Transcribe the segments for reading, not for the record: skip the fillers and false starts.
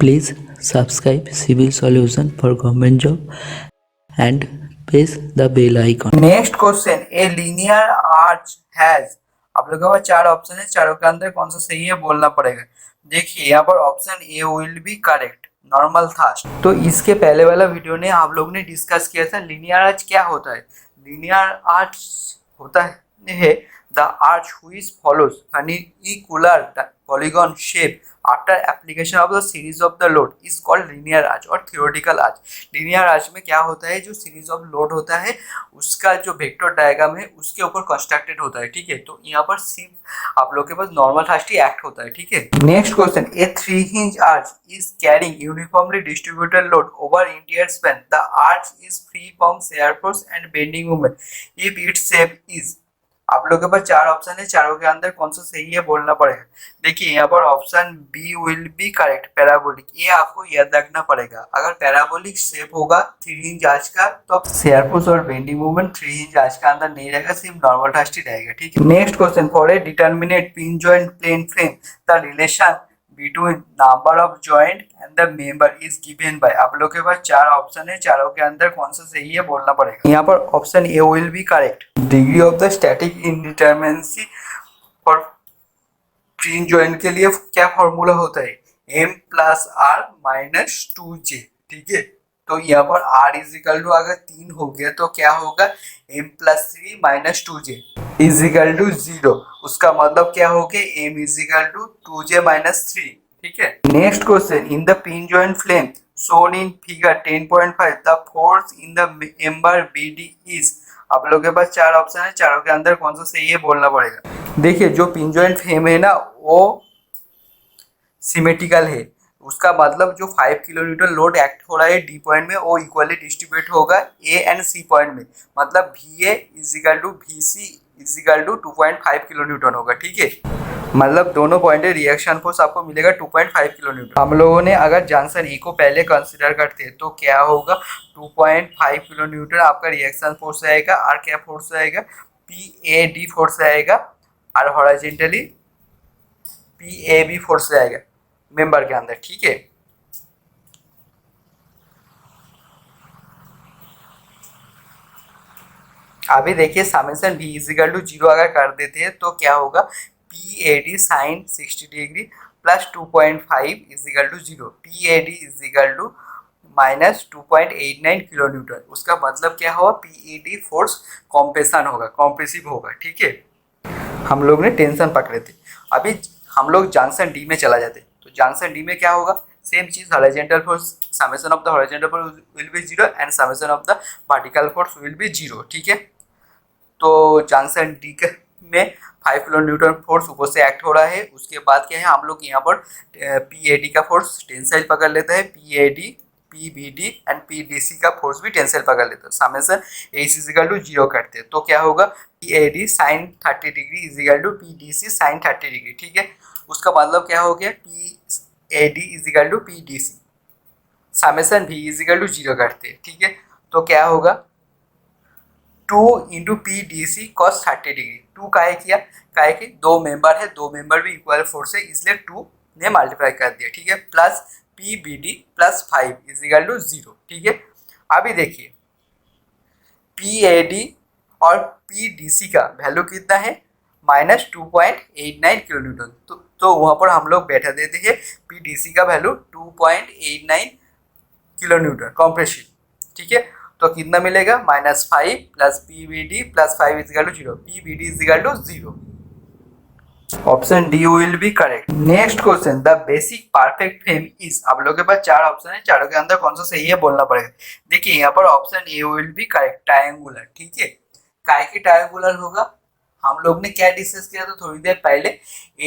Please subscribe Civil Solution for Government Job and press the bell icon. Next question, a linear arch has, आप लोगों के पास चार option है, चारों के अंदर कौन सा सही है बोलना पड़ेगा। देखिए यहाँ पर option A will be correct, normal था। तो इसके पहले वाला वीडियो ने आप लोग ने डिस्कस किया था लीनियर आर्च क्या होता है। लीनियर आर्च होता है the arch which follows an funicular polygon shape after application of the series of the load is called linear arch और थियोरेटिकल आर्च। लीनियर आर्च में क्या होता है, जो सीरीज ऑफ लोड होता है उसका जो वेक्टर डायग्राम है उसके ऊपर कंस्ट्रक्टेड होता है। ठीक है, तो यहाँ पर सिर्फ आप लोग के पास नॉर्मल थास्ट ही एक्ट होता है। ठीक है, next question, A 3 hinge arch is carrying uniformly distributed load over entire span. The arch is free from shear force and bending moment if its shape is, आप लोगों के पास चार ऑप्शन है, चारों के अंदर कौन सा सही है बोलना पड़ेगा। देखिए यहाँ पर option B will be correct, parabolic, ये आपको याद रखना पड़ेगा। अगर पैराबोलिक शेप होगा 3 hinge आर्च का तो शेयर फोर्स और बेंडिंग मूवमेंट 3 hinge आर्च का अंदर नहीं रहेगा, सिर्फ नॉर्मल थास्ट ही रहेगा। ठीक है, next question, for a determinate pin joint plane frame the relation between number of joint and the member is given by, आप लोग के पास चार ऑप्शन है, चारों के अंदर कौन सा सही है बोलना पड़ेगा। यहाँ पर option A will be correct, degree of the static indeterminacy for pin joint के लिए क्या फॉर्मूला होता है, m plus are minus 2j। ठीक है, तो यहाँ पर r इज इक्वल टू अगर 3 हो गया तो क्या होगा, m plus 3 minus 2j is equal to 0। उसका मतलब क्या हो गया, m is equal to 2j minus 3। ठीक है, next question, in the pin joint frame shown in figure 10.5 the force in the member BD is, आप लोगों के पास चार ऑप्शन है, चारों के अंदर कौन सा सही है बोलना पड़ेगा। देखिए जो पिन जॉइंट फ्रेम है ना वो सिमेट्रिकल है, उसका मतलब जो 5 किलोन्यूटन लोड एक्ट हो रहा है डी पॉइंट में वो इक्वली डिस्ट्रीब्यूट होगा ए एंड सी पॉइंट में, मतलब V A is equal to V C is equal to 2.5 kilonewton होगा। ठीक है, मतलब दोनों पॉइंट रिएक्शन फोर्स आपको मिलेगा 2.5 किलोन्यूटन। हम लोगों ने अगर जंक्शन ए को पहले कंसीडर करते हैं तो क्या होगा, 2.5 किलोन्यूटन आपका रिएक्शन फोर्स आएगा और क्या फोर्स आएगा, पी ए डी फोर्स आएगा और horizontally P A B force आएगा मेंबर के अंदर। ठीक है, अभी देखिए summation v is equal to 0 अगर कर देते हैं तो क्या होगा, P A D sine 60 degree plus 2.5 is equal to 0, P A D is equal to minus 2.89 kilo newton. उसका मतलब क्या होगा, P A D force compression होगा, कॉम्प्रेसिव होगा। ठीक है, हम लोग ने टेंशन पकड़े थे, अभी हम लोग जंक्शन डी में चला जाते, तो जंक्शन डी में क्या होगा, सेम चीज, horizontal force summation of the horizontal force will be 0 and summation of the vertical force will be 0। ठीक है, तो जंक्शन डी में 5 किलो न्यूटन फोर्स ऊपर से एक्ट हो रहा है। उसके बाद क्या है, हम लोग यहाँ पर पी ए डी का फोर्स टेंसाइल पकड़ लेता है, P A D P B D and P D C का फोर्स भी टेंसाइल पकड़ लेता है, summation A is equal to 0 करते हैं तो क्या होगा, P A D sine 30 degree is equal to P D C sine 30 degree. ठीक है, उसका मतलब क्या हो गया, P A D is equal to P D C, summation भी इज इक्वल टू 0 करते हैं। ठीक है, तो क्या होगा, 2 into P D C cos 30 degree, 2 काहे किया, काहे कि दो मेंबर है, दो मेंबर भी इक्वल फोर्स है इसलिए 2 ने मल्टीप्लाई कर दिया। ठीक है, plus P B D plus 5 is equal to 0। ठीक है, अभी देखिए पी ए डी और पी डी सी का वैल्यू कितना है, माइनस 2.89 किलो न्यूटन, तो वहाँ पर हम लोग बैठा देते हैं पी डी सी का वैल्यू 2.89 किलो न्यूटन कॉम्प्रेसिव। ठीक है, तो कितना मिलेगा, -5 plus P B D plus 5 is equal to 0, P B D is equal to 0। Option D will be correct. Next question, the basic perfect frame is, आप लोगों के पास चार ऑप्शन है, चारों के अंदर कौन सा सही है बोलना पड़ेगा। देखिए यहाँ पर option A will be correct, triangular. ठीक है, काय की ट्रायंगुलर होगा, हम लोग ने क्या डिस्कस किया था थोड़ी देर पहले,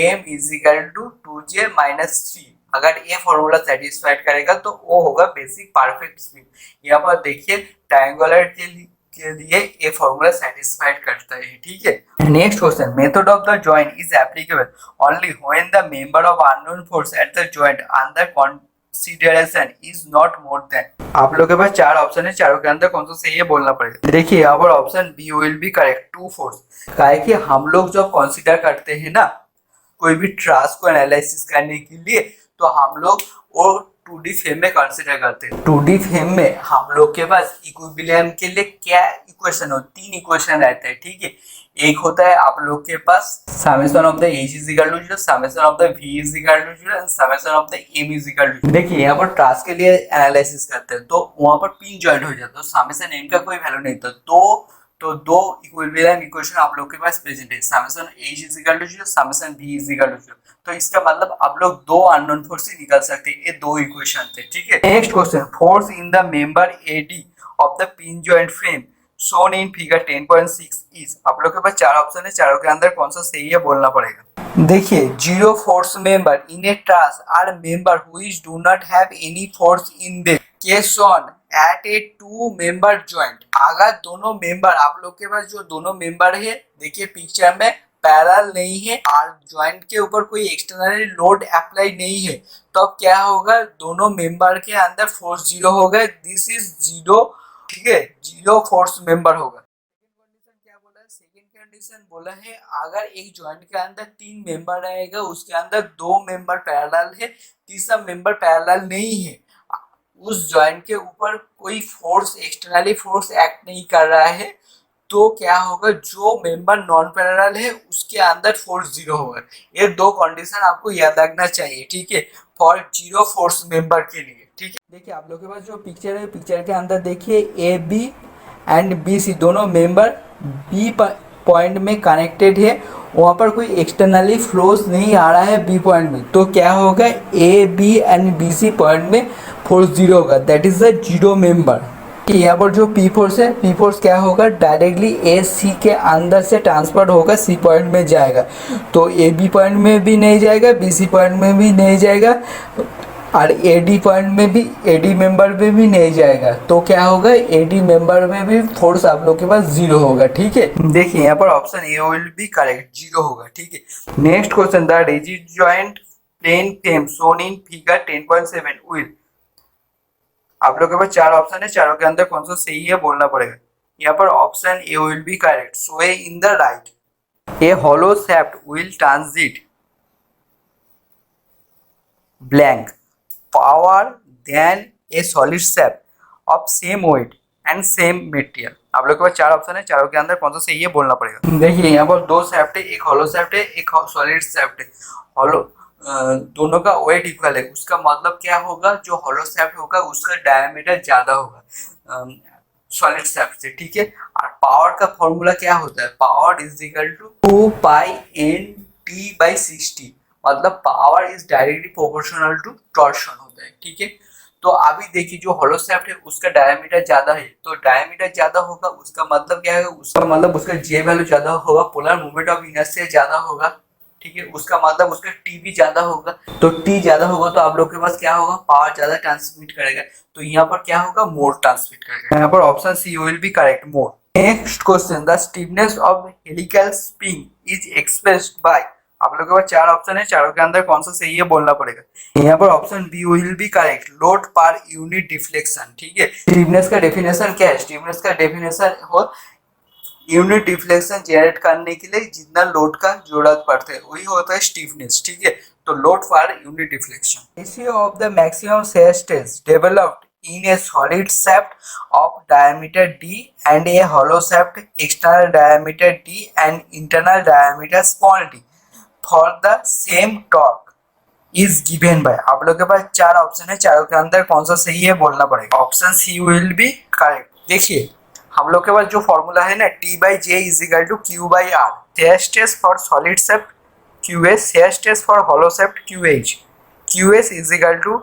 M is equal to 2j minus 3, अगर ये फॉर्मूला सेटिस्फाइड करेगा तो वो होगा बेसिक परफेक्ट फ्रेम। यहाँ पर देखिए ट्रायंगुलर के लिए ये फॉर्मूला सेटिस्फाइड करता है। ठीक है, next question, method of the joint is applicable only when the member of unknown force at the joint under consideration is not more than, आप लोग के पास चार ऑप्शन है, चारों के अंदर कौन सा सही है बोलना पड़ेगा। देखिए यहाँ पर option B will be correct, 2 force, काहे कि हम लोग जब कंसीडर करते हैं ना कोई भी ट्रास को एनालिसिस करने के लिए, तो हम लोग वो टू डी फेम में कंसिडर करते हैं। टू डी फेम में हम लोग के पास इक्विलिब्रियम के लिए क्या इक्वेशन हो, 3 इक्वेशन रहते हैं, ठीक है। एक होता है आप लोग के पास summation of the h is equal to 0, summation of the v is equal to 0 and summation of the m is equal to 0। देखिए यहाँ पर ट्रांस के लिए एनालिसिस करते हैं तो वहां पर पिन जॉइंट हो जाता है, तो समेशन m का कोई वैल्यू नहीं था, तो दो इक्विलिब्रियम इक्वेशन आप लोग के पास प्रेजेंट है, summation h is equal to 0, summation v is equal to 0। तो इसका मतलब आप लोग दो अननोन फोर्स ही निकाल सकते हैं, ये दो इक्वेशन थे, ठीक है। Next question, force in the member AD of the pin joint frame shown in figure 10.6 is, आप लोग के पास 4 ऑप्शन है, चारों के अंदर कौन सा सही है बोलना पड़ेगा। देखिए, zero force member in a truss are member which do not have any force in them case shown at a two member joint। अगर दोनों मेंबर आप लोग के पास जो दोनों मेंबर है, देखिए पिक्चर में पैरेलल नहीं है और जॉइंट के ऊपर कोई एक्सटर्नल लोड अप्लाई नहीं है, तो अब क्या होगा, दोनों मेंबर के अंदर फोर्स जीरो होगा, दिस इज जीरो, ठीक है, जीरो फोर्स मेंबर होगा। सेकंड कंडीशन बोला है अगर एक जॉइंट के अंदर 3 मेंबर रहेगा, उसके अंदर 2 मेंबर पैरेलल है, तीसरा मेंबर पैरेलल नहीं है, उस जॉइंट के ऊपर कोई फोर्स एक्सटर्नली फोर्स एक्ट नहीं कर रहा है, तो क्या होगा, जो मेंबर नॉन पैरेलल है उसके अंदर फोर्स जीरो होगा। ये दो कंडीशन आपको याद रखना चाहिए, ठीक है, फॉर जीरो फोर्स मेंबर के लिए, ठीक है। देखिए आप लोग के पास जो पिक्चर है, पिक्चर के अंदर देखिए AB एंड BC दोनों मेंबर B पॉइंट में कनेक्टेड है, वहाँ पर कोई एक्सटर्नली फ्लोस नहीं आ रहा है B पॉइंट में, तो क्या होगा, AB एंड BC पॉइंट में फोर्स जीरो होगा, that is the zero member. यहाँ पर जो P फोर्स है, P फोर्स क्या होगा, डायरेक्टली AC के अंदर से ट्रांसफर होगा C पॉइंट में जाएगा, तो AB पॉइंट में भी नहीं जाएगा, BC पॉइंट में भी नहीं जाएगा और AD पॉइंट में भी, AD मेंबर में भी नहीं जाएगा, तो क्या होगा, AD मेंबर में भी फोर्स आप लोग के पास जीरो होगा, ठीक है। देखिए यहाँ पर option A will be correct, zero होगा, ठीक है। Next question, the rigid joint plane frame shown in figure 10.7 will, आप लोग के पास 4 ऑप्शन है, चारों के अंदर कौन सा सही है बोलना पड़ेगा। यहाँ पर option A will be correct, show in the right, a hollow shaft will transmit blank power than a solid shaft of same weight and same material. आप लोग के पास 4 ऑप्शन है, चारों के अंदर कौन सा सही है बोलना पड़ेगा। देखिए यहाँ पर 2 शेफ्ट है, एक हॉलो शेफ्ट है, एक सॉलिड शेफ्ट है। हॉलो दोनों का वेट इक्वल है, उसका मतलब क्या होगा, जो हॉलो शेफ्ट होगा उसका डायमीटर ज्यादा होगा सॉलिड शेफ्ट से, ठीक है। और पावर का फॉर्मूला क्या होता है, power is equal to 2 pi NT/60, मतलब power is directly proportional to torsion होता है, ठीक है। तो अभी देखिए जो हॉलो शेफ्ट है उसका डायमीटर ज्यादा है, तो डायमीटर ज्यादा होगा, उसका मतलब क्या है, उसका मतलब उसका J वैल्यू ज्यादा होगा, पोलर मोमेंट ऑफ इनर्शिया ज्यादा होगा, ठीक है। उसका मतलब उसका T भी ज्यादा होगा, तो T ज्यादा होगा तो आप लोग के पास क्या होगा, पावर ज्यादा ट्रांसमिट करेगा, तो यहाँ पर क्या होगा, मोर ट्रांसमिट करेगा। यहाँ पर option C will be correct, more. Next question, the stiffness of helical spring is expressed by, आप लोग के पास 4 ऑप्शन है, चारों के अंदर कौन सा सही है बोलना पड़ेगा। यहाँ पर option B will be correct, load per unit deflection, ठीक है। स्टिफनेस का डेफिनेशन क्या है, स्टिफनेस का डेफिनेशन हो यूनिट डिफ्लेक्शन जनरेट करने के लिए जितना लोड का जरूरत पड़ता है वही होता है स्टिफनेस, ठीक है। तो load for unit deflection. Ratio of the maximum shear stress developed in a solid shaft of diameter D and a hollow shaft external diameter D and internal diameter small d for the same torque is given by, आप लोग के पास 4 option है, चारों के अंदर कौन सा सही है बोलना पड़ेगा। Option C will be correct. देखिए हम लोग के पास जो फॉर्मूला है ना, T/J is equal to Q/R, shear stress for solid shaft QS, shear stress for hollow shaft QH, QS is equal to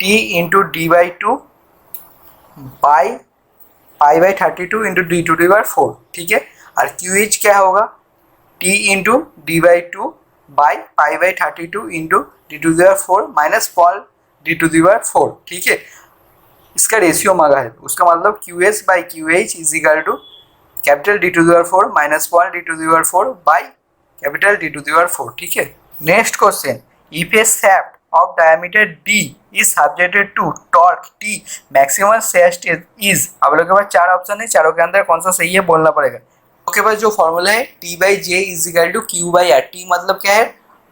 T into D/2 by π/32 into D⁴, ठीक है। और QH क्या होगा, T into D/2 by π/32 into D⁴ minus Paul D⁴, ठीक है। इसका ratio मांगा है, उसका मतलब QS by QH is equal to capital D⁴ minus Paul D⁴ by capital D⁴, ठीक है। नेक्स्ट क्वेश्चन, if a shaft of diameter D is subjected to torque T, maximum shear stress is, आप लोग के पास 4 ऑप्शन है, चारों के अंदर कौन सा सही है बोलना पड़ेगा। आपके पास जो फॉर्मूला है T/J is equal to Q/R, T मतलब क्या है,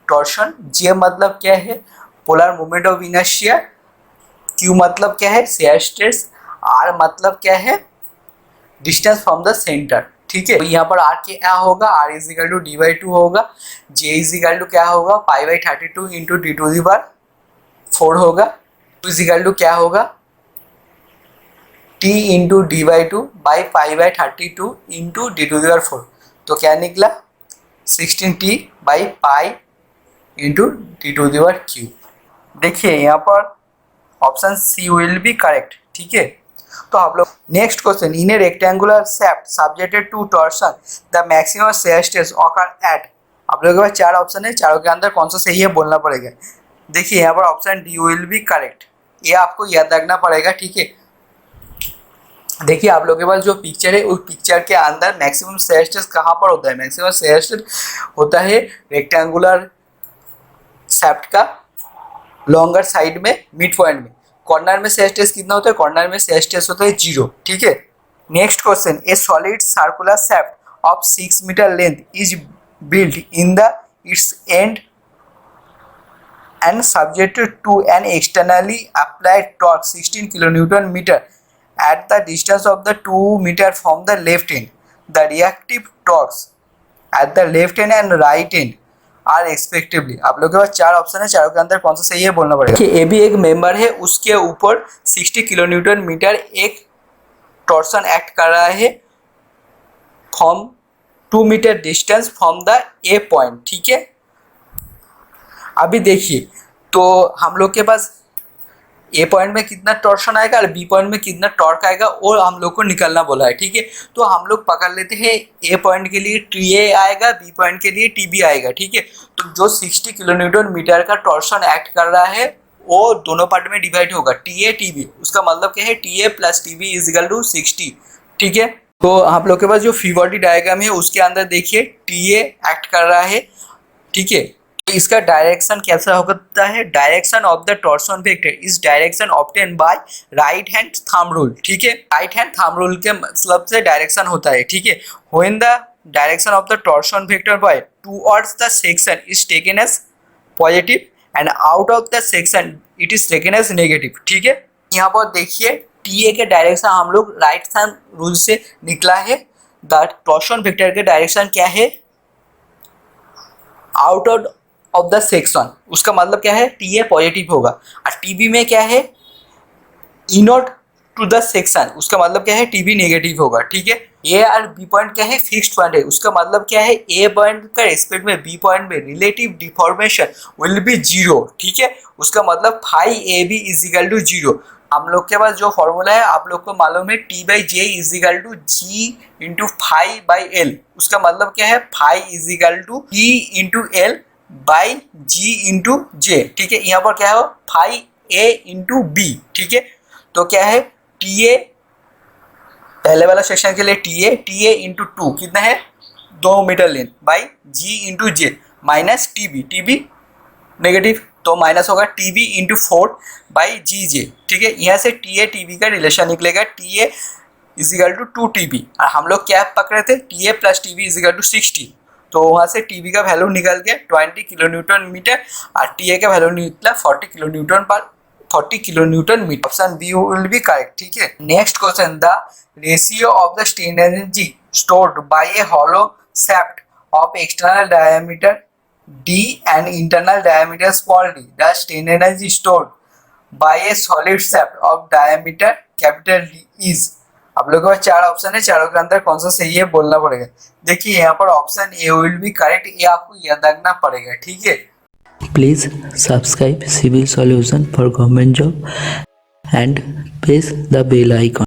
टॉर्शन, J मतलब क्या है, polar moment of inertia, Q मतलब क्या है, शेयर स्ट्रेस, R मतलब क्या है, डिस्टेंस फ्रॉम द सेंटर, ठीक है। तो यहाँ पर R क्या होगा, R is equal to D/2 होगा, J इज इक्वल टू क्या होगा, π/32 इंटू D⁴ होगा, Q इज इक्वल टू क्या होगा, T into D/2 by π/32 into D⁴। तो क्या निकला, 16T by pi into D⁴Q। देखिए यहाँ पर option C will be correct, ठीक है। तो आप लोग next question, in a rectangular shaft subjected to torsion the maximum shear stress occur at, आप लोगों के पास 4 ऑप्शन है, चारों के अंदर कौन सा सही है बोलना पड़ेगा। देखिए यहाँ पर option D will be correct, ये आपको याद रखना पड़ेगा, ठीक है। देखिए आप लोगों के पास जो पिक्चर है उस पिक्चर के अंदर मैक्सिमम शेयर स्ट्रेस कहाँ पर होता है, मैक्सिमम शेयर स्ट्रेस होता है रेक्टेंगुलर shaft का लॉन्गर साइड में, मिड पॉइंट में। कॉर्नर में शेयर स्ट्रेस कितना होता है, कॉर्नर में शेयर स्ट्रेस होता है 0, ठीक है। Next question, a solid circular shaft of 6 metre length is built in the its end and subjected to an externally applied torque 16 kilonewton meter at the distance of the 2 meter from the left end. The reactive torques at the left end and right end are respectively. आप लोगों के पास 4 option है, चारों के अंदर कौन सा सही है बोलना पड़ेगा। कि ए भी एक मेंबर है, उसके ऊपर 60 किलोन्यूटन मीटर एक टॉर्सन एक्ट कर रहा है from 2 metre distance from the A point, ठीक है। अभी देखिए तो हम लोग के पास ए पॉइंट में कितना टॉर्शन आएगा और बी पॉइंट में कितना टॉर्क आएगा और हम लोग को निकलना बोला है, ठीक है। तो हम लोग पकड़ लेते हैं ए पॉइंट के लिए TA आएगा, बी पॉइंट के लिए TB आएगा, ठीक है। तो जो 60 किलोन्यूटन मीटर का टॉर्शन एक्ट कर रहा है वो दोनों पार्ट में डिवाइड होगा, TA TB, उसका मतलब क्या है, TA plus TB is equal to 60, ठीक है। तो आप लोग के पास जो फ्री बॉडी डायग्राम है उसके अंदर देखिए TA एक्ट कर रहा है, ठीक है। इसका डायरेक्शन कैसा होता है, direction of the torsion vector is direction obtain bye right hand thumb rule, ठीक है। राइट हैंड थंब रूल के मतलब से डायरेक्शन होता है, ठीक है। When the direction of the torsion vector by towards the section is taken as positive and out of the section it is taken as negative, ठीक है। यहाँ पर देखिए TA के डायरेक्शन हम लोग राइट थंब रूल से निकला है, द टॉर्सन वेक्टर के डायरेक्शन क्या है, आउट ऑफ द सेक्शन, उसका मतलब क्या है, TA पॉजिटिव होगा। और TB में क्या है, इनवर्ट टू द सेक्शन, उसका मतलब क्या है, TB नेगेटिव होगा, ठीक है। ए और बी पॉइंट क्या है, फिक्स्ड पॉइंट है, उसका मतलब क्या है, ए पॉइंट का रेस्पेक्ट में बी पॉइंट में रिलेटिव डिफॉर्मेशन विल बी 0, ठीक है। उसका मतलब phi AB is equal to 0। हम लोग के पास जो फॉर्मूला है आप लोग को मालूम है, T/J is equal to G into phi by L, उसका मतलब क्या है, phi is equal to E into L by G into J, ठीक है। यहाँ पर क्या है, फाई A इंटू B, ठीक है। तो क्या है, TA पहले वाला सेक्शन के लिए TA इंटू 2 कितना है, 2 metre length by G into J minus TB negative, तो माइनस होगा TB इंटू 4 बाई GJ, ठीक है। यहाँ से TA TB का रिलेशन निकलेगा, TA is equal to 2TB, और हम लोग क्या पकड़े थे, TA plus TB is equal to 60, तो वहाँ से TB का वैल्यू निकल गया 20 किलोन्यूटन मीटर और TA का वैल्यू निकला 40 kilonewton metre. Option B will be correct, ठीक है। Next question, the ratio of the strain energy stored by a hollow shaft of external diameter D and internal diameter small d, the strain energy stored by a solid shaft of diameter capital D is, आप लोगों के पास 4 option है, चारों के अंदर कौन सा सही है बोलना पड़ेगा। देखिए यहाँ पर option A will be correct, ये आपको याद रखना पड़ेगा, ठीक है। Please subscribe Civil Solution for Government Job and press the bell icon.